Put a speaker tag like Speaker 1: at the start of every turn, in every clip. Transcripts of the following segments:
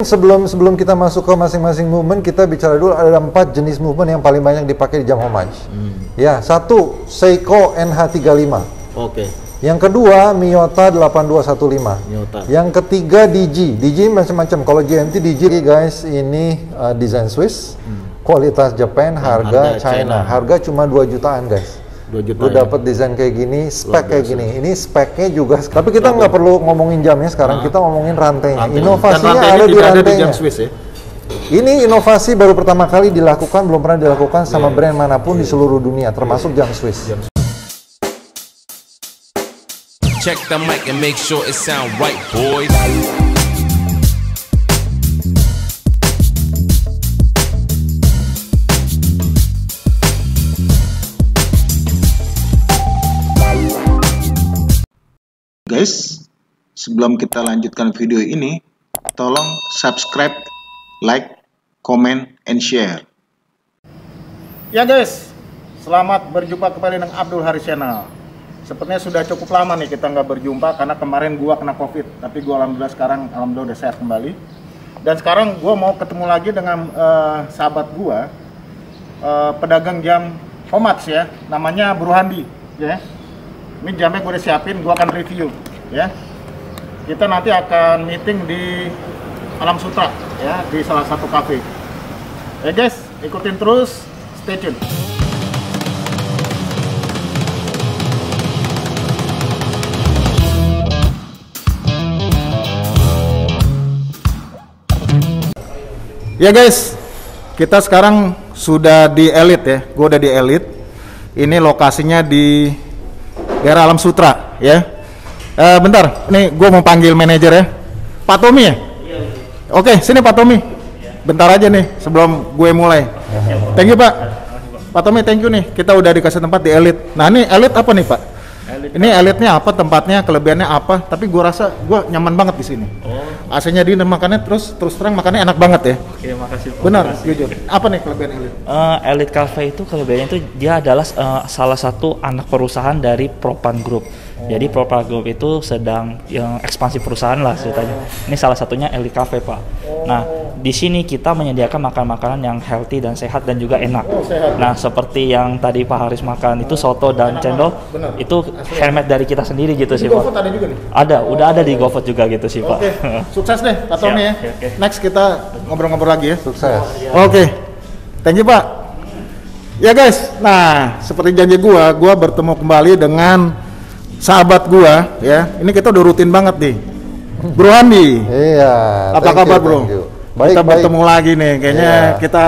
Speaker 1: Sebelum kita masuk ke masing-masing movement, kita bicara dulu ada 4 jenis movement yang paling banyak dipakai di jam homage. Ya, satu Seiko NH35.
Speaker 2: Oke.
Speaker 1: Yang kedua Miyota 8215.
Speaker 2: Miyota.
Speaker 1: Yang ketiga DG macam-macam. Kalau GMT DG guys ini desain Swiss, kualitas Japan, harga China. Harga cuma 2 jutaan guys.
Speaker 2: 2 juta.
Speaker 1: Lu dapat desain kayak gini, spek kayak gini. Ini speknya juga. Tapi kita nggak perlu ngomongin jamnya sekarang, kita ngomongin rantainya. Inovasinya ada di rantainya.
Speaker 2: Swiss, ya?
Speaker 1: Ini inovasi baru pertama kali dilakukan, belum pernah dilakukan sama brand manapun di seluruh dunia, termasuk jam Swiss.
Speaker 3: Check the mic and make sure it sound right, boys.
Speaker 4: Guys, sebelum kita lanjutkan video ini, tolong subscribe, like, comment, and share.
Speaker 5: Ya guys, selamat berjumpa kembali dengan Abdul Haris Channel. Sepertinya sudah cukup lama nih kita nggak berjumpa karena kemarin gua kena COVID, tapi gua alhamdulillah udah sehat kembali. Dan sekarang gua mau ketemu lagi dengan sahabat gua, pedagang jam homage ya, namanya Bro Handi ya. Ini jamnya gua udah siapin, gua akan review ya. Kita nanti akan meeting di Alam Sutra ya, di salah satu cafe. Ya guys, ikutin terus, stay tune. Ya guys, kita sekarang sudah di Elite ya. Gue udah di Elite. Ini lokasinya di daerah Alam Sutra ya. Bentar, ini gue mau panggil manajer ya. Pak Tommy ya? Iya. Oke, sini Pak Tommy. Bentar aja nih sebelum gue mulai. Thank you Pak. Pak Tommy, thank you nih. Kita udah dikasih tempat di Elite. Nah ini Elite apa nih Pak? Ini Elite-nya apa, tempatnya, kelebihannya apa? Tapi gue rasa gue nyaman banget di sini. AC-nya dingin, makannya terus terang makannya enak banget ya.
Speaker 6: Oke, makasih.
Speaker 5: Benar, jujur. Apa nih kelebihan Elite?
Speaker 6: Elite Cafe itu kelebihannya itu dia adalah salah satu anak perusahaan dari Propan Group. Jadi Propan Group itu sedang yang ekspansi perusahaan lah ceritanya. Ini salah satunya Elite Cafe Pak. Nah di sini kita menyediakan makanan-makanan yang healthy dan sehat dan juga enak. Nah seperti yang tadi Pak Haris makan itu soto dan cendol, itu handmade dari kita sendiri gitu sih Pak.
Speaker 5: GoFood ada juga nih?
Speaker 6: Ada, udah ada di GoFood juga gitu sih Pak.
Speaker 5: Oke, sukses deh Pak Tommy ya. Next kita ngobrol-ngobrol lagi ya.
Speaker 1: Sukses.
Speaker 5: Oke, thank you Pak. Ya guys, nah seperti janji gua bertemu kembali dengan sahabat gua ya. Ini kita udah rutin banget nih, Bro Handi.
Speaker 1: Iya.
Speaker 5: Apa kabar Bro?
Speaker 1: Baik,
Speaker 5: kita bertemu lagi nih. Kayaknya kita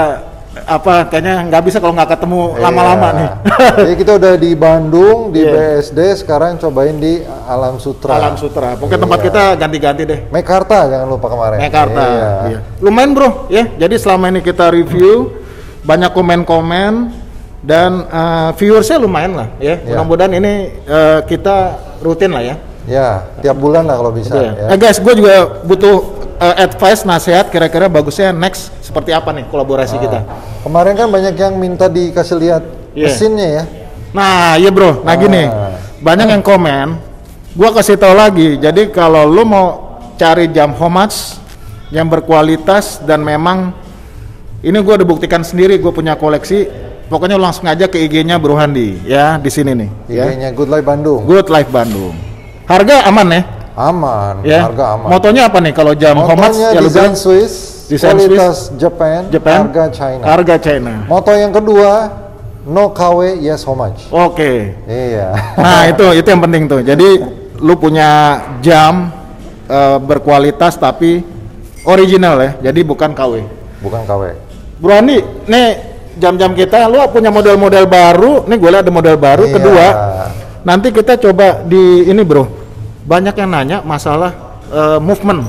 Speaker 5: kayaknya nggak bisa kalau nggak ketemu lama-lama nih.
Speaker 1: Jadi kita udah di Bandung, di BSD, sekarang cobain di Alam Sutra.
Speaker 5: Alam Sutra. Pokoknya tempat kita ganti-ganti deh.
Speaker 1: Mekarta jangan lupa kemarin.
Speaker 5: Mekarta. Iya. Lumayan Bro ya. Jadi selama ini kita review banyak komen-komen dan viewersnya lumayan lah ya. Mudah-mudahan ini kita rutin lah ya.
Speaker 1: Ya, tiap bulan lah kalau bisa.
Speaker 5: Ya. Guys, gue juga butuh advice, nasihat, kira-kira bagusnya next seperti apa nih kolaborasi kita.
Speaker 1: Kemarin kan banyak yang minta dikasih lihat mesinnya ya.
Speaker 5: Nah, iya Bro. Nah gini, banyak yang komen. Gua kasih tahu lagi. Jadi kalau lu mau cari jam homage yang berkualitas dan memang ini gua udah buktikan sendiri, gue punya koleksi. Pokoknya langsung aja ke IG-nya Bro Handi ya, di sini nih.
Speaker 1: IG-nya Good Life Bandung.
Speaker 5: Good Life Bandung. Harga aman ya?
Speaker 1: Aman,
Speaker 5: ya.
Speaker 1: Harga aman.
Speaker 5: Motonya apa nih kalau jam homage?
Speaker 1: Motonya desain Swiss, kualitas Japan, harga China.
Speaker 5: Harga China.
Speaker 1: Moto yang kedua, no KW, yes homage.
Speaker 5: Oke.
Speaker 1: Iya.
Speaker 5: Nah itu yang penting tuh. Jadi lu punya jam berkualitas tapi original ya. Jadi bukan KW.
Speaker 1: Bukan KW.
Speaker 5: Bro Andi, nih jam-jam kita, lu punya model-model baru. Nih gue lihat ada model baru. Kedua, nanti kita coba di ini Bro. Banyak yang nanya masalah movement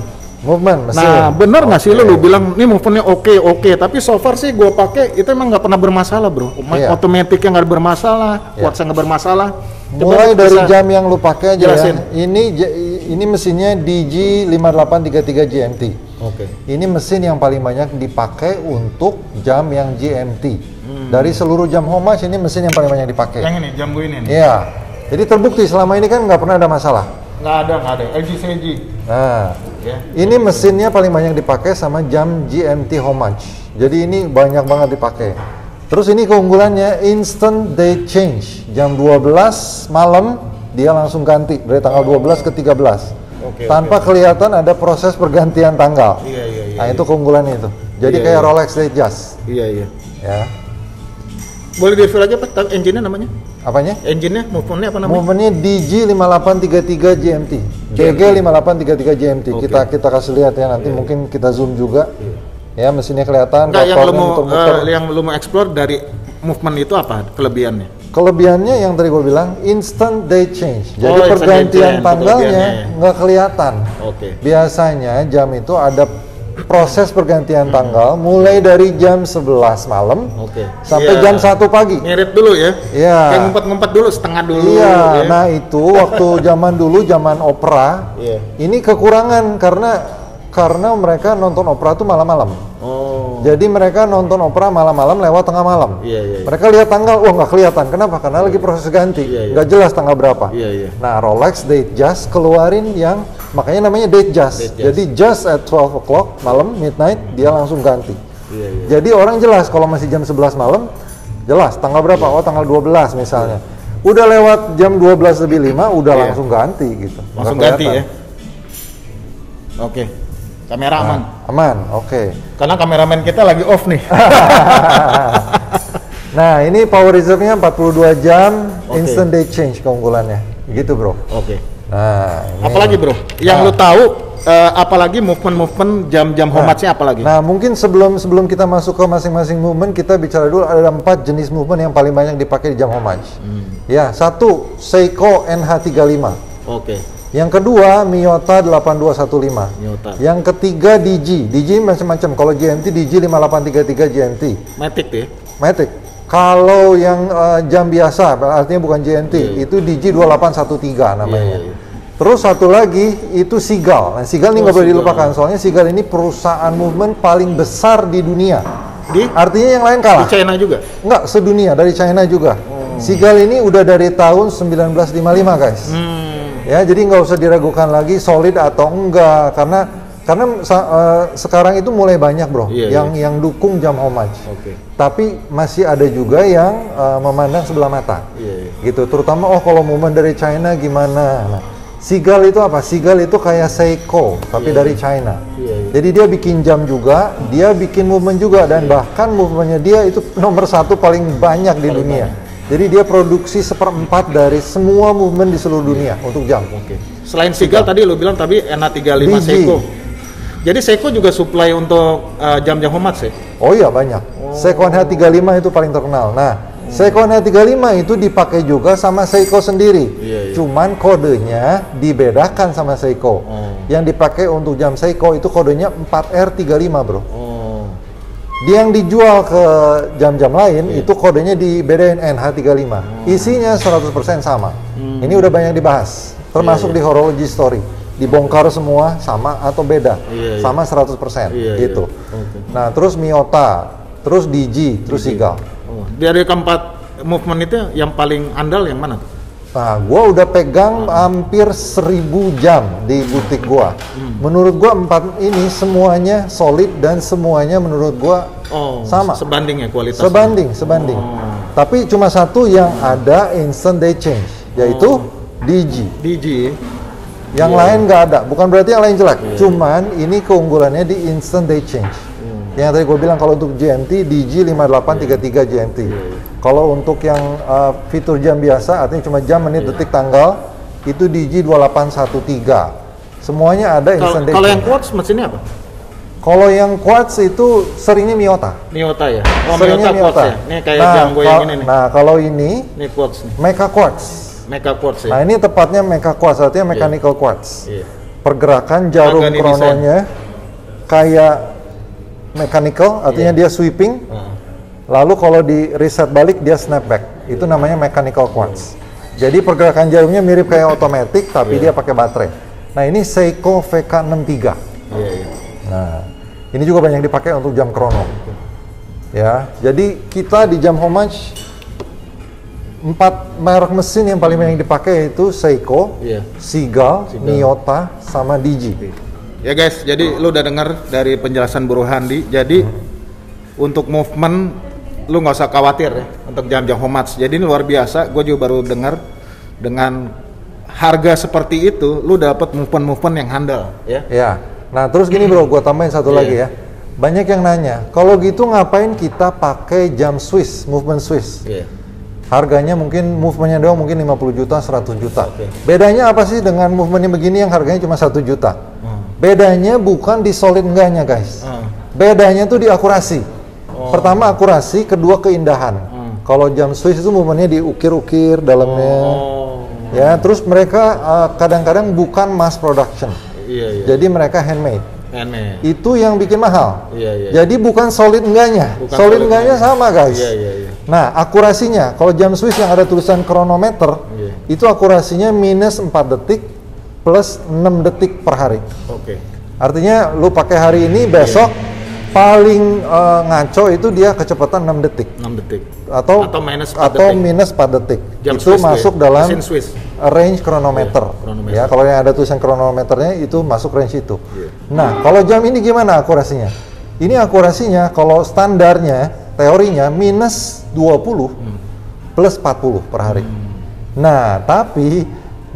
Speaker 5: mesin. Nah bener nggak sih lu bilang ini movementnya oke, tapi so far sih gue pakai itu emang nggak pernah bermasalah Bro. Otomatiknya nggak bermasalah, kuartnya nggak bermasalah.
Speaker 1: Mulai dari jam yang lu pakai aja ya. Ini mesinnya DG 5833 GMT. Ini mesin yang paling banyak dipakai untuk jam yang GMT. Dari seluruh jam homage ini mesin yang paling banyak dipakai.
Speaker 5: Yang ini jam gue ini.
Speaker 1: Iya. Jadi terbukti selama ini kan nggak pernah ada masalah.
Speaker 5: Nggak ada. LG CG.
Speaker 1: Nah,
Speaker 5: Ya.
Speaker 1: ini mesinnya paling banyak dipakai sama jam GMT Homage. Jadi ini banyak banget dipakai. Terus ini keunggulannya instant date change. Jam 12 malam dia langsung ganti dari tanggal 12 ke 13. Tanpa kelihatan ada proses pergantian tanggal.
Speaker 5: Iya.
Speaker 1: Nah, itu keunggulannya itu. Jadi kayak Rolex Date Just.
Speaker 5: Iya.
Speaker 1: Ya.
Speaker 5: Boleh di-review lagi apa? Engine-nya namanya?
Speaker 1: Apanya?
Speaker 5: Engine-nya, movement-nya apa namanya?
Speaker 1: Movementnya DG5833 GMT. DG5833 GMT. Kita kasih lihat ya nanti, mungkin kita zoom juga. Ya, mesinnya kelihatan.
Speaker 5: Enggak, yang lu mau explore dari movement itu apa kelebihannya?
Speaker 1: Kelebihannya yang tadi gue bilang instant date change. Jadi pergantian tanggalnya nggak kelihatan. Biasanya jam itu ada proses pergantian tanggal mulai dari jam 11 malam sampai jam 1 pagi.
Speaker 5: Ngirit dulu ya?
Speaker 1: Iya.
Speaker 5: Kayak ngumpet-ngumpet dulu, setengah dulu.
Speaker 1: Iya, ya. Nah itu waktu zaman dulu, zaman opera, ini kekurangan karena mereka nonton opera tuh malam-malam. Jadi mereka nonton opera malam-malam lewat tengah malam. Mereka lihat tanggal, wah nggak kelihatan. Kenapa? Karena lagi proses ganti, nggak jelas tanggal berapa. Nah, Rolex Date Just keluarin yang makanya namanya Date Just. Jadi just at 12 o'clock malam, midnight, dia langsung ganti. Jadi orang jelas kalau masih jam 11 malam, jelas tanggal berapa? Oh, tanggal 12 misalnya. Udah lewat jam 12 lebih 5, udah langsung ganti gitu.
Speaker 5: Langsung ganti ya? Kamera aman?
Speaker 1: Aman, oke.
Speaker 5: Karena kameramen kita lagi off nih.
Speaker 1: Nah, ini power reserve-nya 42 jam, instant date change keunggulannya. Gitu, bro. Nah, ini.
Speaker 5: Apalagi, bro? Yang lu tahu, apalagi movement jam-jam homage-nya apalagi?
Speaker 1: Nah, mungkin sebelum kita masuk ke masing-masing movement, kita bicara dulu ada 4 jenis movement yang paling banyak dipakai di jam homage. Ya, 1 Seiko NH35. Yang kedua Miyota 8215. Yang ketiga DG macam-macam. Kalau GMT DG 5833 GMT.
Speaker 5: Matic ya?
Speaker 1: Matic. Kalau yang jam biasa, artinya bukan GMT, itu DG 2813 namanya. Terus satu lagi itu Seagull. Nah, Seagull ini nggak boleh dilupakan, soalnya Seagull ini perusahaan movement paling besar di dunia. Artinya yang lain kalah.
Speaker 5: Di China juga?
Speaker 1: Enggak, sedunia, dari China juga. Seagull ini udah dari tahun 1955, guys. Ya, jadi nggak usah diragukan lagi solid atau enggak, karena sekarang itu mulai banyak, bro, yang dukung jam homage. Tapi masih ada juga yang memandang sebelah mata, gitu. Terutama kalau movement dari China gimana. Nah, Seagull itu apa? Seagull itu kayak Seiko, tapi dari China. Jadi dia bikin jam juga, dia bikin movement juga, dan bahkan movementnya dia itu nomor 1 paling banyak di dunia. Jadi dia produksi 1/4 dari semua movement di seluruh dunia untuk jam.
Speaker 5: Selain Seagull tadi lu bilang tadi NH35 Seiko. Jadi Seiko juga supply untuk jam-jam homage ya?
Speaker 1: Oh iya, banyak. Seiko NH35 itu paling terkenal. Nah, Seiko NH35 itu dipakai juga sama Seiko sendiri. Cuman kodenya dibedakan sama Seiko. Yang dipakai untuk jam Seiko itu kodenya 4R35, bro. Dia yang dijual ke jam-jam lain itu kodenya dibedain NH35. Isinya 100% sama. Ini udah banyak dibahas, termasuk di Horology Story. Dibongkar semua sama atau beda. Sama 100% gitu. Nah, terus Miyota, terus DG, terus Seagull.
Speaker 5: Dari keempat movement itu yang paling andal yang mana tuh?
Speaker 1: Nah, gua udah pegang hampir 1000 jam di butik gua. Menurut gua 4 ini semuanya solid dan semuanya menurut gua sama.
Speaker 5: Sebanding ya kualitasnya?
Speaker 1: Sebanding. Tapi cuma satu yang ada instant day change, yaitu DG. Yang lain nggak ada. Bukan berarti yang lain jelek. Cuman ini keunggulannya di instant day change. Yang tadi gue bilang kalau untuk GMT, DG 5833 GMT. Kalau untuk yang fitur jam biasa, artinya cuma jam, menit, detik, tanggal, itu DG 2813. Semuanya ada instant day change.
Speaker 5: Kalau yang quartz mesinnya apa?
Speaker 1: Kalau yang quartz itu seringnya Miyota.
Speaker 5: Miyota ya?
Speaker 1: Seringnya Miyota.
Speaker 5: Ya? Ini kayak jam gue yang ini nih.
Speaker 1: Nah, kalau ini
Speaker 5: quartz nih.
Speaker 1: Mecha Quartz.
Speaker 5: Mecha Quartz ya?
Speaker 1: Nah, ini tepatnya Mecha Quartz, artinya mechanical quartz. Pergerakan jarum krononya kayak mechanical, artinya dia sweeping. Lalu kalau di reset balik dia snapback. Itu namanya mechanical quartz. Jadi pergerakan jarumnya mirip kayak otomatis, tapi dia pakai baterai. Nah, ini Seiko VK63. Nah, ini juga banyak dipakai untuk jam krono. Ya, jadi kita di jam homage 4 merek mesin yang paling banyak dipakai itu Seiko, Seagull, Miyota, sama Digi.
Speaker 5: Ya guys, jadi lu udah dengar dari penjelasan Bro Handi. Jadi untuk movement lu nggak usah khawatir ya untuk jam-jam Homats. Jadi ini luar biasa. Gue juga baru dengar dengan harga seperti itu, lu dapat movement yang handal, ya.
Speaker 1: Ya. Nah terus gini bro, gue tambahin satu lagi ya. Banyak yang nanya, kalau gitu ngapain kita pakai jam Swiss, movement Swiss? Harganya mungkin movementnya doang mungkin 50 juta, 100 juta. Bedanya apa sih dengan movementnya begini yang harganya cuma 1 juta? Bedanya bukan di solid enggaknya guys. Bedanya tuh di akurasi. Pertama akurasi, kedua keindahan. Kalau jam Swiss itu movementnya diukir-ukir dalamnya. Ya, terus mereka kadang-kadang bukan mass production. Jadi mereka handmade. Itu yang bikin mahal. Jadi bukan solid enggaknya. Solid enggaknya sama guys. Nah, akurasinya, kalau jam Swiss yang ada tulisan kronometer, itu akurasinya minus 4 detik plus 6 detik per hari. Artinya, lu pakai hari ini, besok paling ngaco itu dia kecepatan 6 detik. Atau minus 4 detik.
Speaker 5: Jam
Speaker 1: itu
Speaker 5: Swiss
Speaker 1: masuk dalam
Speaker 5: Swiss.
Speaker 1: range kronometer. Ya, kalau yang ada tulisan kronometernya itu masuk range itu. Nah, kalau jam ini gimana akurasinya? Ini akurasinya kalau standarnya teorinya minus 20 plus 40 per hari. Nah, tapi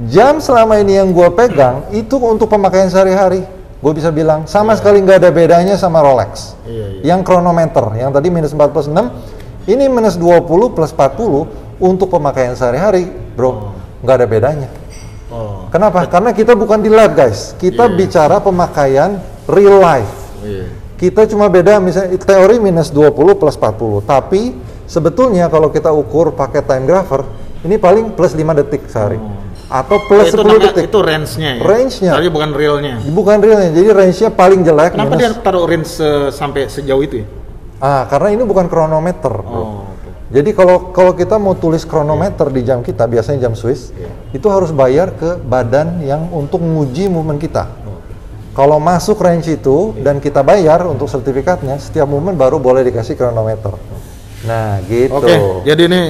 Speaker 1: jam selama ini yang gue pegang itu untuk pemakaian sehari-hari. Gue bisa bilang sama sekali nggak ada bedanya sama Rolex. Yang kronometer, yang tadi minus 4 plus 6, ini minus 20 plus 40 untuk pemakaian sehari-hari, bro. Nggak ada bedanya. Kenapa? Karena kita bukan di lab, guys. Kita bicara pemakaian real life. Kita cuma beda misalnya teori minus 20 plus 40, tapi sebetulnya kalau kita ukur pakai time grapher, ini paling plus 5 detik sehari. Atau plus 10 detik.
Speaker 5: Itu range-nya ya?
Speaker 1: Range-nya.
Speaker 5: Tapi bukan realnya.
Speaker 1: Bukan realnya, jadi range-nya paling jelek.
Speaker 5: Kenapa dia taruh range sampai sejauh itu ya?
Speaker 1: Karena ini bukan kronometer, bro. Jadi kalau kita mau tulis kronometer di jam kita, biasanya jam Swiss, itu harus bayar ke badan yang untuk menguji movement kita. Kalau masuk range itu dan kita bayar untuk sertifikatnya, setiap momen baru boleh dikasih kronometer. Nah, gitu.
Speaker 5: Jadi ini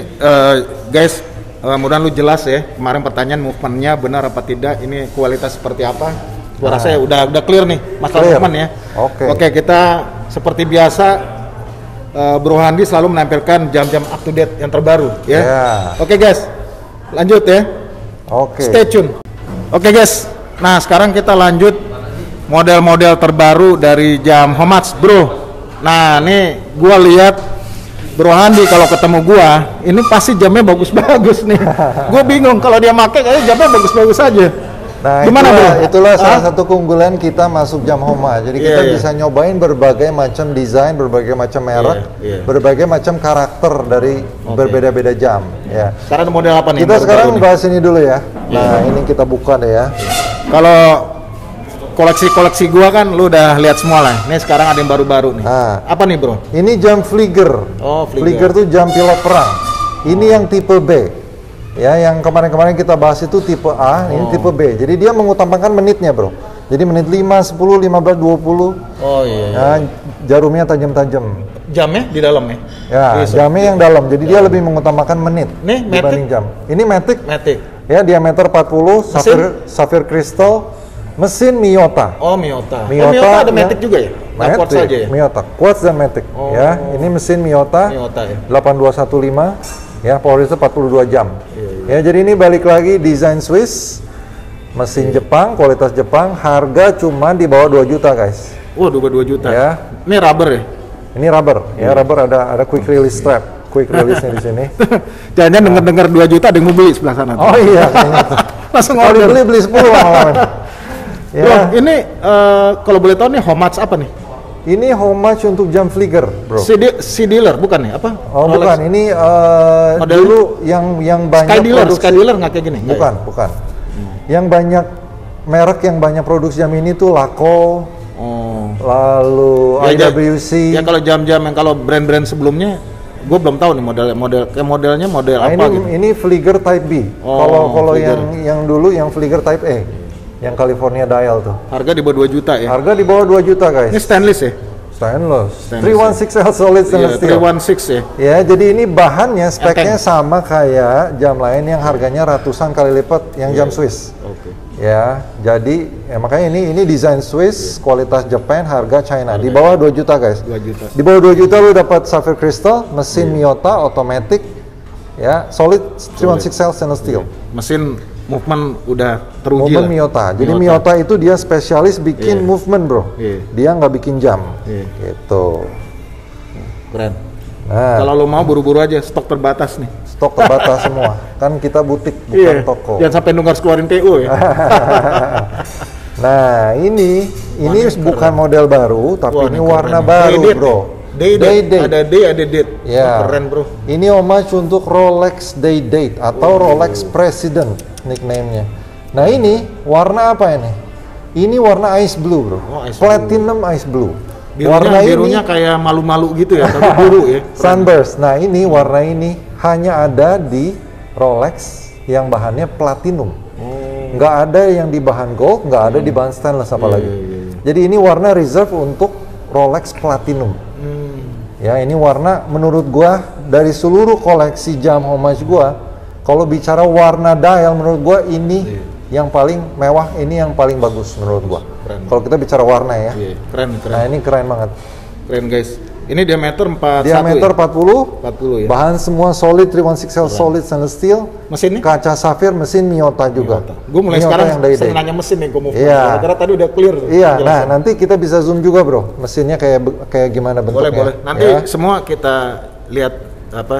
Speaker 5: guys, mudah-mudahan lu jelas ya. Kemarin pertanyaan movementnya benar apa tidak, ini kualitas seperti apa. Gua rasa ya udah clear nih masalah movement ya. Oke, kita seperti biasa Bro Handi selalu menampilkan jam-jam up to date yang terbaru ya. Oke guys, lanjut ya. Stay tune. Oke guys, nah sekarang kita lanjut model-model terbaru dari jam Homats, bro. Nah, nih gua lihat Bro Handi kalau ketemu gua, ini pasti jamnya bagus-bagus nih. Gua bingung kalau dia pakai kayaknya jamnya bagus-bagus aja.
Speaker 1: Nah, gimana itulah salah satu keunggulan kita masuk jam Homats. Jadi kita bisa nyobain berbagai macam desain, berbagai macam merek, berbagai macam karakter dari berbeda-beda jam. Ya.
Speaker 5: Sekarang model apa nih?
Speaker 1: Kita sekarang bahas ini dulu ya. Nah, ini kita buka deh ya.
Speaker 5: Kalau koleksi gua kan lu udah lihat semua lah. Nih sekarang ada yang baru-baru nih. Apa nih, bro?
Speaker 1: Ini jam Flieger. Flieger tuh jam pilot perang. Ini yang tipe B. Ya, yang kemarin-kemarin kita bahas itu tipe A, ini tipe B. Jadi dia mengutamakan menitnya, bro. Jadi menit 5, 10, 15, 20. Nah, jarumnya tajam-tajam.
Speaker 5: Jamnya di dalam ya?
Speaker 1: Ya, jamnya yang dalam. Jadi dia lebih mengutamakan menit dibanding jam. Ini Matic. Ya, diameter 40, safir crystal. Mesin Miyota.
Speaker 5: Miyota ada Matic juga ya?
Speaker 1: Quartz saja ya? Miyota, Quartz dan Matic. Ya, ini mesin Miyota ya? 8215. Ya, power itu 42 jam. Ya, jadi ini balik lagi desain Swiss, mesin Jepang, kualitas Jepang, harga cuma di bawah 2 juta, guys.
Speaker 5: 2 juta.
Speaker 1: Ya.
Speaker 5: Ini rubber ya?
Speaker 1: Ini rubber. Ya, rubber ada quick release strap. Quick release-nya di sini.
Speaker 5: Jangan dengar 2 juta ada yang mau beli sebelah sana.
Speaker 1: Oh iya, kayaknya tuh.
Speaker 5: Langsung order.
Speaker 1: Beli 10 malam.
Speaker 5: Ya. Bro, ini kalau boleh tahu nih Homats apa nih?
Speaker 1: Ini Homats untuk jam Flieger, bro.
Speaker 5: Si dealer bukan ya? Apa?
Speaker 1: Bukan. Ini dulu yang banyak
Speaker 5: Sky dealer nggak kayak gini?
Speaker 1: Bukan. Yang banyak merek yang banyak produksi jam ini tuh Laco. Lalu IWC.
Speaker 5: Ya kalau jam-jam yang kalau brand-brand sebelumnya, gue belum tahu nih modelnya apa gitu.
Speaker 1: Ini Flieger Type B. Kalau yang dulu yang Flieger Type A. Yang California dial tuh.
Speaker 5: Harga di bawah 2 juta ya?
Speaker 1: Harga di bawah 2 juta, guys.
Speaker 5: Ini stainless ya?
Speaker 1: Stainless. 316L solid stainless steel.
Speaker 5: 316 ya.
Speaker 1: Ya, jadi ini bahannya speknya sama kayak jam lain yang harganya ratusan kali lipat yang jam Swiss.
Speaker 5: Oke.
Speaker 1: Ya, jadi makanya ini desain Swiss, kualitas Japan, harga China. Di bawah 2 juta guys.
Speaker 5: 2 juta.
Speaker 1: Di bawah 2 juta lu dapat sapphire crystal, mesin Miyota automatic, ya, solid 316L stainless steel.
Speaker 5: Mesin movement udah teruji
Speaker 1: Movement Miyota. Jadi Miyota itu dia spesialis bikin movement bro. Dia nggak bikin jam. Gitu.
Speaker 5: Keren.
Speaker 1: Nah,
Speaker 5: Kalau lo mau buru-buru aja, stok terbatas nih.
Speaker 1: stok terbatas semua. Kan kita butik bukan toko.
Speaker 5: Jangan sampai nunggu harus keluarin PO ya.
Speaker 1: Nah, ini bukan model baru, tapi ini warna baru bro.
Speaker 5: Day date. Ada day, ada date.
Speaker 1: Ya.
Speaker 5: Keren bro.
Speaker 1: Ini homage untuk Rolex Day Date atau Rolex President nickname-nya. Nah ini warna apa ini? Ini warna ice blue bro. Platinum ice blue.
Speaker 5: Birunya kayak malu-malu gitu ya, tapi biru ya.
Speaker 1: Sunburst. Nah ini warna ini hanya ada di Rolex yang bahannya platinum. Nggak ada yang di bahan gold, nggak ada di bahan stainless apalagi. Jadi ini warna reserve untuk Rolex Platinum. Ya, ini warna menurut gua dari seluruh koleksi jam homage gua, kalau bicara warna dial menurut gua ini yang paling mewah, ini yang paling bagus menurut gua. Kalau kita bicara warna ya.
Speaker 5: Keren.
Speaker 1: Nah, ini keren banget.
Speaker 5: Keren guys. Ini diameter 41
Speaker 1: Diameter
Speaker 5: ya?
Speaker 1: 40
Speaker 5: ya.
Speaker 1: Bahan semua solid 316L solid stainless steel.
Speaker 5: Mesinnya?
Speaker 1: Kaca safir, mesin Miyota juga.
Speaker 5: Gue mulai
Speaker 1: Miyota
Speaker 5: sekarang sering nanya mesin nih, gue mau. Karena tadi udah clear.
Speaker 1: Iya, nah nanti kita bisa zoom juga bro. Mesinnya kayak gimana bentuknya.
Speaker 5: Boleh. Nanti semua kita lihat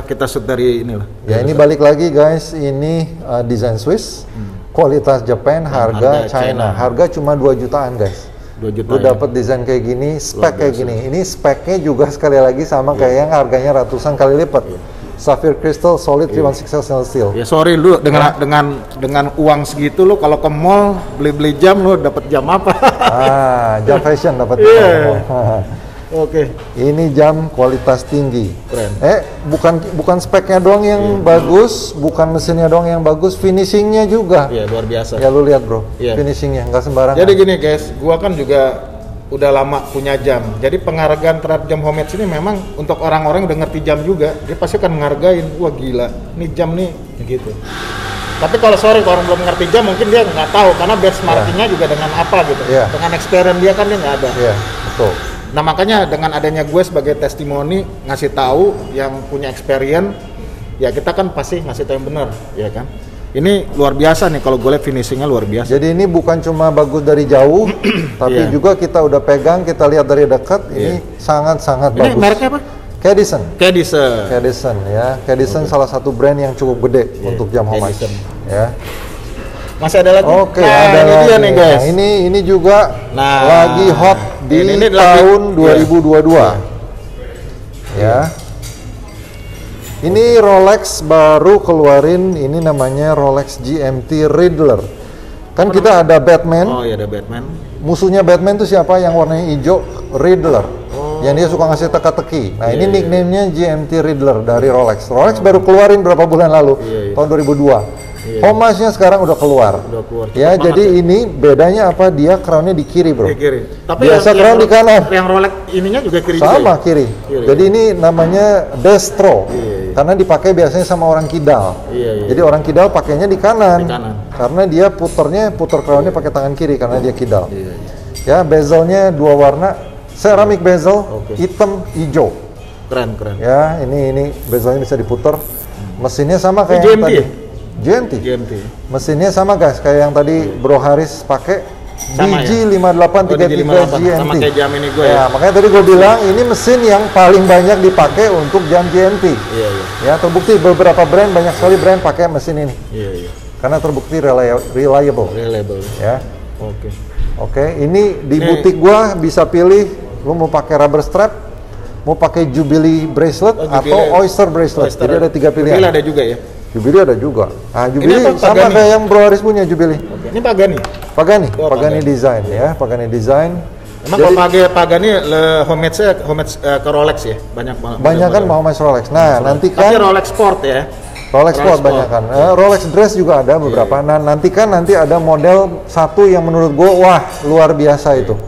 Speaker 5: kita shoot dari inilah.
Speaker 1: Ya ini balik lagi guys, ini desain Swiss, kualitas Japan, harga China. Harga cuma 2 jutaan guys.
Speaker 5: 2 juta.
Speaker 1: Lu dapat desain kayak gini, spek kayak gini. Ini speknya juga sekali lagi sama kayak yang harganya ratusan kali lipat. Sapphire crystal solid 316L stainless steel.
Speaker 5: Ya sorry lu dengan uang segitu lu kalau ke mall beli jam lu dapat jam apa?
Speaker 1: Jam fashion dapat. Oke. Ini jam kualitas tinggi.
Speaker 5: Keren.
Speaker 1: Bukan speknya doang yang bagus, bukan mesinnya doang yang bagus, finishingnya juga.
Speaker 5: Iya, luar biasa.
Speaker 1: Ya lu lihat bro, finishingnya nggak sembarangan.
Speaker 5: Jadi gini guys, gua kan juga udah lama punya jam. Jadi penghargaan terhadap jam homage ini memang untuk orang-orang yang udah ngerti jam juga, dia pasti akan menghargain. Wah gila, nih jam nih gitu. Tapi kalau kalau orang belum ngerti jam mungkin dia nggak tahu karena benchmarkingnya juga dengan apa gitu. Dengan experience dia kan dia nggak ada.
Speaker 1: Iya, betul.
Speaker 5: Nah makanya dengan adanya gue sebagai testimoni ngasih tahu yang punya experience, ya kita kan pasti ngasih tahu yang benar, ya kan. Ini luar biasa nih kalau gue lihat finishingnya luar biasa.
Speaker 1: Jadi ini bukan cuma bagus dari jauh, tapi juga kita udah pegang, kita lihat dari dekat, ini sangat-sangat bagus.
Speaker 5: Ini mereknya apa?
Speaker 1: Cadison ya. Cadison salah satu brand yang cukup gede untuk jam homage. Ya.
Speaker 5: Masih ada lagi?
Speaker 1: Oke,
Speaker 5: ada
Speaker 1: ini
Speaker 5: lagi.
Speaker 1: Dia nih guys. Nah, ini juga lagi hot di tahun 2022. Ya. Ini Rolex baru keluarin, ini namanya Rolex GMT Riddler. Kan kita ada Batman.
Speaker 5: Oh iya, ada Batman.
Speaker 1: Musuhnya Batman tuh siapa? Yang warnanya hijau, Riddler. Yang dia suka ngasih teka-teki. Nah, ini nickname-nya GMT Riddler dari Rolex. Rolex baru keluarin berapa bulan lalu, tahun 2002. Homage-nya sekarang udah keluar. Ya, jadi ini bedanya apa? Dia crown-nya di kiri, bro.
Speaker 5: Di kiri. Tapi
Speaker 1: biasa crown di kanan.
Speaker 5: Yang Rolex ininya juga kiri.
Speaker 1: Sama juga, kiri. Jadi ini namanya destro. Karena dipakai biasanya sama orang kidal. Jadi orang kidal pakainya di kanan. Karena dia puter crown-nya pakai tangan kiri karena dia kidal. Ya, bezelnya 2 warna, ceramic bezel, hitam, hijau.
Speaker 5: Keren.
Speaker 1: Ya, ini bezelnya bisa diputer. Mesinnya sama kayak yang tadi. GMT. Mesinnya sama guys, kayak yang tadi Bro Haris pakai. DG5833 GMT.
Speaker 5: Sama kayak jam ini gue
Speaker 1: ya. Makanya tadi gue bilang ini mesin yang paling banyak dipakai untuk jam GMT. Ya, terbukti beberapa brand, banyak sekali brand pakai mesin ini. Karena terbukti reliable. Ya. Oke, ini di butik gua bisa pilih lu mau pakai rubber strap, mau pakai Jubilee bracelet atau Oyster bracelet. Jadi ada 3 pilihan.
Speaker 5: Jubilee ada juga ya?
Speaker 1: Jubilee ada juga. Nah, Jubilee sama kayak yang Bro Haris punya Jubilee.
Speaker 5: Ini Pagani.
Speaker 1: Pagani design ya, Pagani design.
Speaker 5: Emang kalau Pagani homage ke Rolex ya? Banyak
Speaker 1: kan homage Rolex. Nah, nanti kan
Speaker 5: tapi Rolex Sport ya.
Speaker 1: Rolex Sport banyak kan. Rolex Dress juga ada beberapa. Nah, nanti ada model satu yang menurut gua wah, luar biasa itu.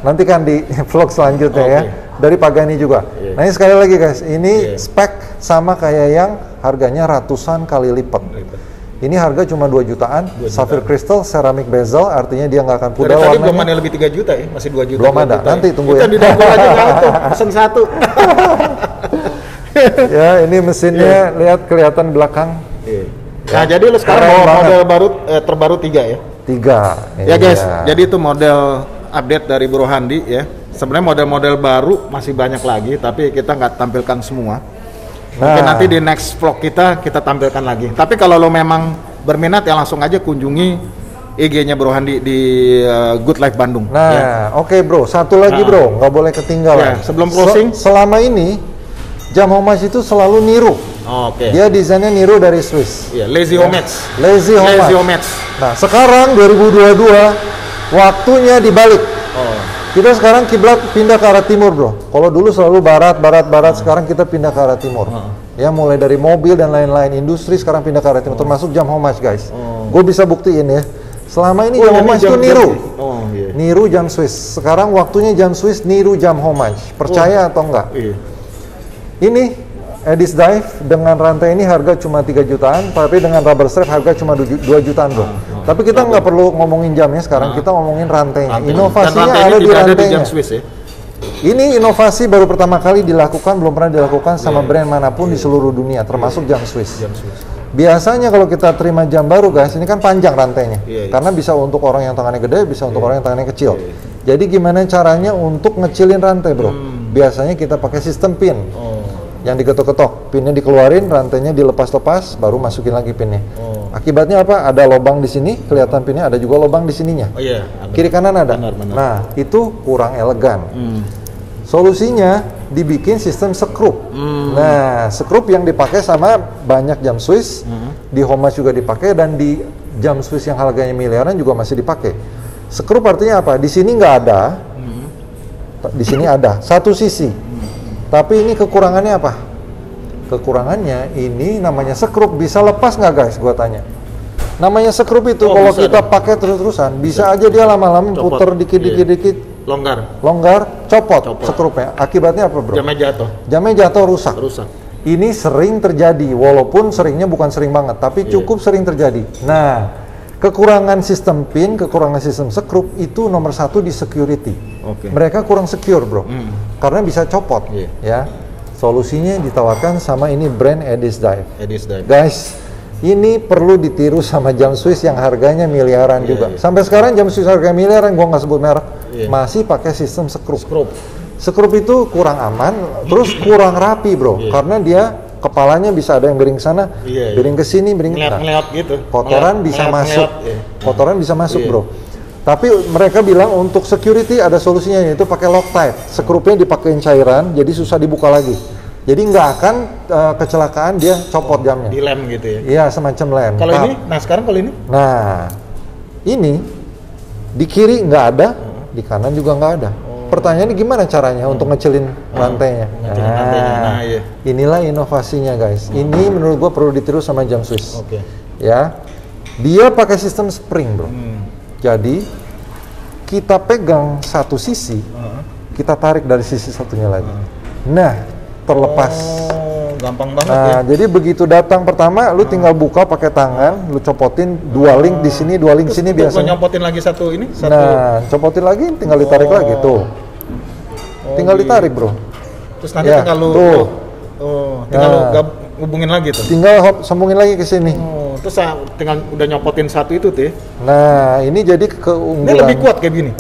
Speaker 1: Nanti kan di vlog selanjutnya ya. dari Pagani juga. Nah ini sekali lagi guys, ini spek sama kayak yang harganya ratusan kali lipat. Ini harga cuma 2 jutaan, Sapphire Crystal, ceramic bezel, artinya dia nggak akan pudar warnanya.
Speaker 5: Tadi belum ada lebih 3 juta ya, masih 2 juta.
Speaker 1: Belum ada, nanti tunggu ya.
Speaker 5: Kita di dapur aja nggak tuh, pesen 1.
Speaker 1: Ya, ini mesinnya lihat kelihatan belakang.
Speaker 5: Nah, jadi lu sekarang bawa model baru terbaru 3 ya?
Speaker 1: 3.
Speaker 5: Ya guys, jadi itu model update dari Bro Handi ya. Sebenarnya model-model baru masih banyak lagi, tapi kita nggak tampilkan semua. Mungkin nanti di next vlog kita tampilkan lagi. Tapi kalau lo memang berminat ya langsung aja kunjungi IG-nya Bro Handi di Good Life Bandung.
Speaker 1: Nah,
Speaker 5: ya.
Speaker 1: Oke bro, satu lagi bro, nggak boleh ketinggalan.
Speaker 5: Ya, sebelum closing,
Speaker 1: selama ini jam homage itu selalu niru.
Speaker 5: Oke.
Speaker 1: Dia desainnya niru dari Swiss.
Speaker 5: Iya, Lazy Homage.
Speaker 1: Lazy Homage. Nah, sekarang 2022 waktunya dibalik. Kita sekarang kiblat pindah ke arah timur bro. Kalau dulu selalu barat, sekarang kita pindah ke arah timur. Ya mulai dari mobil dan lain-lain industri sekarang pindah ke arah timur, termasuk jam homage guys. Gue bisa buktiin ya. Selama ini jam homage itu niru, niru jam Swiss. Sekarang waktunya jam Swiss niru jam homage. Percaya atau enggak? Ini Edis Dive dengan rantai ini harga cuma 3 jutaan, tapi dengan rubber strap harga cuma 2 jutaan bro. Tapi kita nggak perlu ngomongin jamnya sekarang, kita ngomongin rantainya. Inovasinya ada di rantainya. Ini inovasi baru pertama kali dilakukan, belum pernah dilakukan sama brand manapun di seluruh dunia, termasuk jam Swiss. Biasanya kalau kita terima jam baru guys, ini kan panjang rantainya, karena bisa untuk orang yang tangannya gede, bisa untuk orang yang tangannya kecil. Jadi gimana caranya untuk ngecilin rantai bro? Biasanya kita pakai sistem pin. Yang digetok-getok, pinnya dikeluarin, rantainya dilepas-lepas, baru masukin lagi pinnya. Akibatnya apa? Ada lubang di sini, kelihatan pinnya, ada juga lubang di sininya. Kiri kanan ada. Benar. Nah, itu kurang elegan. Solusinya dibikin sistem sekrup. Nah, sekrup yang dipakai sama banyak jam Swiss, di homage juga dipakai, dan di jam Swiss yang harganya miliaran juga masih dipakai. Sekrup artinya apa? Di sini nggak ada, di sini ada, satu sisi. Tapi ini kekurangannya apa? Kekurangannya ini namanya sekrup, bisa lepas nggak guys? Gua tanya. Namanya sekrup itu kalau kita pakai terus-terusan, bisa aja dia lama-lama puter dikit-dikit, longgar, copot sekrupnya. Akibatnya apa bro? Jamnya jatuh, rusak. Ini sering terjadi, walaupun seringnya bukan sering banget, tapi cukup sering terjadi. Nah, kekurangan sistem pin, kekurangan sistem sekrup itu nomor 1 di security. Mereka kurang secure bro, karena bisa copot. Ya, solusinya ditawarkan sama ini brand Edis Dive. Guys, ini perlu ditiru sama jam Swiss yang harganya miliaran juga. Sampai sekarang jam Swiss harga miliaran, gua nggak sebut merek, masih pakai sistem sekrup. Sekrup itu kurang aman, terus kurang rapi bro, karena dia kepalanya bisa ada yang miring sana, miring ke sini, miring
Speaker 5: gitu.
Speaker 1: Kotoran bisa masuk, kotoran bisa masuk bro. Tapi mereka bilang untuk security ada solusinya, yaitu pakai Loctite. Sekrupnya dipakein cairan, jadi susah dibuka lagi. Jadi nggak akan kecelakaan, dia copot jamnya.
Speaker 5: Di lem gitu ya?
Speaker 1: Iya, semacam lem.
Speaker 5: Kalau ini, sekarang kalau ini? Nah,
Speaker 1: ini di kiri nggak ada, di kanan juga nggak ada. Pertanyaannya gimana caranya untuk ngecilin rantainya? Inilah inovasinya guys. Ini menurut gua perlu ditiru sama jam Swiss. Ya, dia pakai sistem spring bro. Jadi kita pegang satu sisi, kita tarik dari sisi satunya lagi. Nah, terlepas.
Speaker 5: Gampang banget
Speaker 1: ya. Jadi begitu datang pertama, lu tinggal buka pakai tangan, lu copotin 2 link di sini, 2 link sini biasanya.
Speaker 5: Nyopotin lagi satu ini?
Speaker 1: Nah, copotin lagi, tinggal ditarik lagi tuh. Tinggal ditarik bro.
Speaker 5: Terus nanti tinggal lu tinggal lu hubungin lagi tuh.
Speaker 1: Tinggal sambungin lagi ke sini.
Speaker 5: Terus tinggal udah nyopotin satu itu tuh.
Speaker 1: Nah, ini jadi keunggulan. Ini
Speaker 5: lebih kuat kayak gini.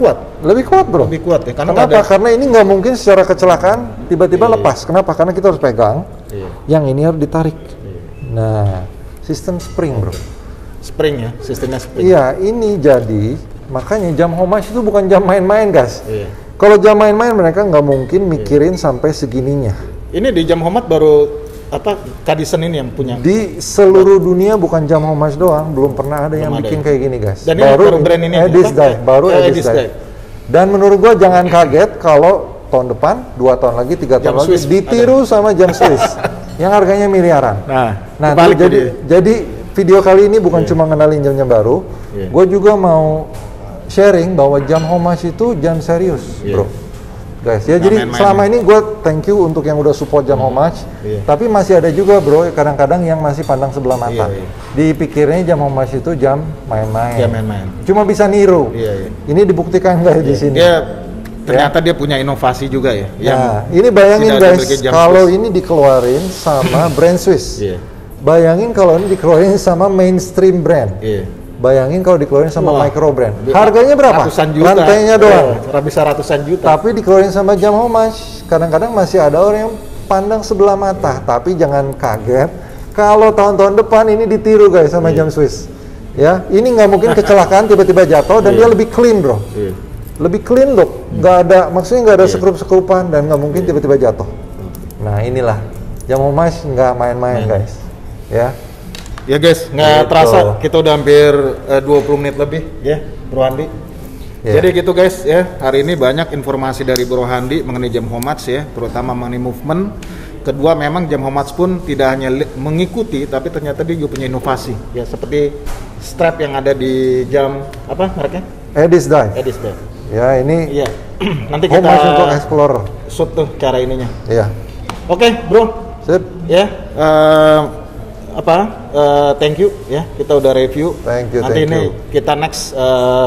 Speaker 1: Lebih kuat bro.
Speaker 5: Lebih kuat ya.
Speaker 1: Kenapa? Karena ini nggak mungkin secara kecelakaan tiba-tiba lepas. Kenapa? Karena kita harus pegang. Yang ini harus ditarik. Nah, sistem spring bro.
Speaker 5: Spring ya, sistemnya spring.
Speaker 1: Iya, ini jadi makanya jam homage itu bukan jam main-main guys. Kalau jam main-main mereka nggak mungkin mikirin sampai segininya.
Speaker 5: Ini di jam homage baru Cadisen ini yang punya.
Speaker 1: Di seluruh dunia bukan jam homage doang, belum pernah ada yang bikin kayak gini guys.
Speaker 5: Dan baru brand ini
Speaker 1: Edis Dive, baru Edis Dive. Dan menurut gua jangan kaget kalau tahun depan, 2 tahun lagi, 3 tahun lagi ditiru sama jam Swiss yang harganya miliaran. Nah jadi video kali ini bukan cuma ngenalin jamnya baru, gua juga mau sharing bahwa jam homage itu jam serius bro. guys. Ya jadi selama ini gue thank you untuk yang udah support jam homage. Tapi masih ada juga bro, kadang-kadang yang masih pandang sebelah mata. Dipikirnya jam homage itu jam main-main. Cuma bisa niru. Ini dibuktikan guys di sini.
Speaker 5: Ternyata dia punya inovasi juga ya.
Speaker 1: Nah, ini bayangin guys, kalau ini dikeluarin sama brand Swiss. Bayangin kalau ini dikeluarin sama mainstream brand. Bayangin kalau dikeluarin sama micro brand. Harganya berapa?
Speaker 5: Ratusan juta.
Speaker 1: Rantainya doang.
Speaker 5: Bisa ratusan juta.
Speaker 1: Tapi dikeluarin sama jam homage. Kadang-kadang masih ada orang yang pandang sebelah mata. Tapi jangan kaget kalau tahun-tahun depan ini ditiru guys sama jam Swiss. Ya, ini nggak mungkin kecelakaan tiba-tiba jatuh dan dia lebih clean bro. Lebih clean look, nggak ada, maksudnya nggak ada sekrup-sekrupan dan nggak mungkin tiba-tiba jatuh. Nah inilah, jam homage nggak main-main guys, ya.
Speaker 5: Ya guys, nggak terasa kita udah hampir 20 menit lebih ya, Bro Handi. Jadi gitu guys ya, hari ini banyak informasi dari Bro Handi mengenai jam homage ya, terutama mengenai movement. Kedua, memang jam homage pun tidak hanya mengikuti, tapi ternyata dia juga punya inovasi ya, seperti strap yang ada di jam apa mereknya?
Speaker 1: Edis Dive. Ya ini
Speaker 5: nanti kita
Speaker 1: untuk Explorer
Speaker 5: shoot tuh cara ininya.
Speaker 1: Oke,
Speaker 5: bro.
Speaker 1: Sip.
Speaker 5: Ya, thank you ya, kita udah review. Nanti ini kita next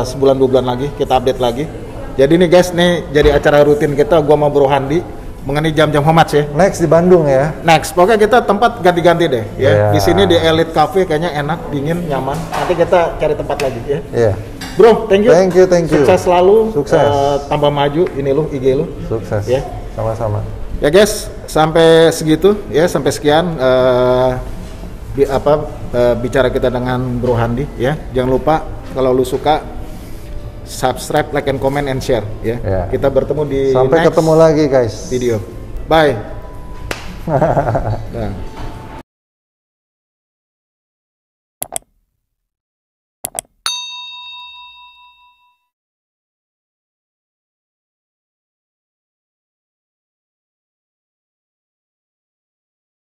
Speaker 5: sebulan 2 bulan lagi kita update lagi. Jadi nih guys, nih jadi acara rutin kita, gua sama Bro Handi mengenai jam-jam homage ya.
Speaker 1: Next di Bandung ya.
Speaker 5: Next, pokoknya kita tempat ganti-ganti deh ya. Di sini di Elite Cafe kayaknya enak, dingin, nyaman. Nanti kita cari tempat lagi ya. Bro, thank you. Sukses selalu. Tambah maju ini lu, IG lu.
Speaker 1: Sukses. Ya. Sama-sama.
Speaker 5: Ya guys, sampai segitu ya, sampai sekian bicara kita dengan Bro Handi ya. Jangan lupa kalau lu suka subscribe, like and comment and share ya. Kita bertemu di
Speaker 1: sampai ketemu lagi guys.
Speaker 5: Video. Bye. Nah.